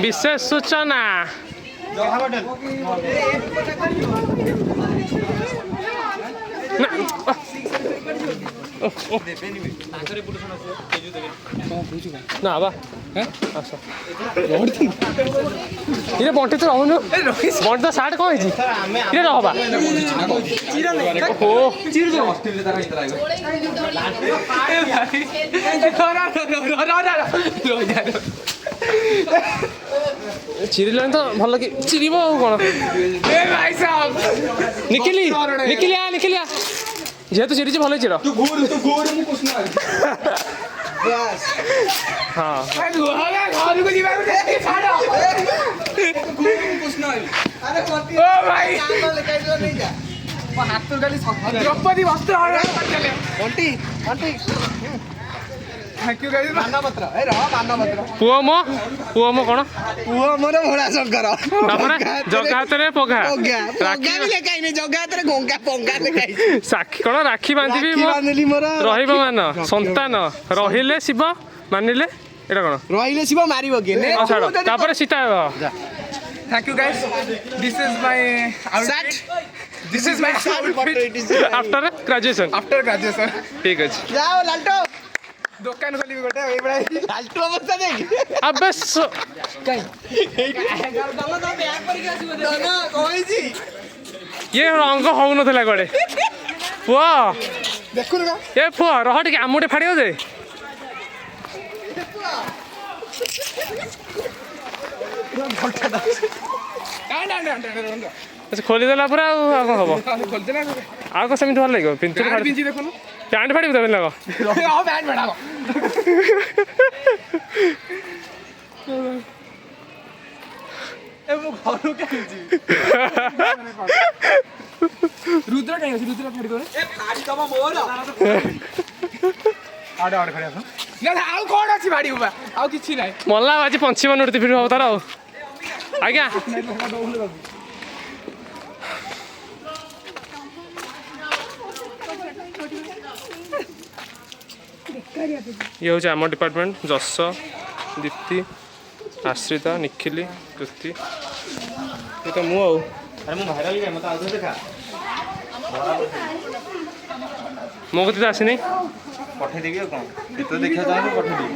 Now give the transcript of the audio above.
विशेष सूचना ना बा ये बंटी तो रहनु बंटी तो सार्ट कौन है ये रहबा चिरिल तो भल कि चिरीब कौन निखिली निखिलिया निखिलिया जेहेतु चिरी भल चिर हाँ द्रौपदी वस्त्र पुओ मो कौन पुओ मोर भोला शंकर जगा हाथ में पघा साक्षी कौन राखी बांधि मान संतान रहिले शिव मानिले एटा कौन रहिले शिव मारिब के छाड़ तापर Sita thank you guys this is my outfit this is my after graduation ठीक है जाओ लालटो दुकान खोली गोटे ए बड़ा लालटो अवस्था देख अबे ये रंग हो नथला गड़े पुआ देखु ना ए पुआ रह टिके आमुटे फाड़ियो दे अच्छा खोली देला पूरा कौन हम आग सेमती भल लगे पिंतु पैंट फाड़ी देवे लग रुद्र कहीं रुद्र फाड़ी दो फाड़ी तब मोर आड़ आड़ खड़े ना आउ कोन अछि फाड़ी बा आउ किछि नै मल्ला आज पंछी मन उड़ती फिर हो तार आज्ञा ये हूँ आम डिपार्टमेंट जस दीप्ति आश्रिता निखिली कृति ये तो मु मो कत आसी नहीं पठेदेवी कौन देखा पठेदेवी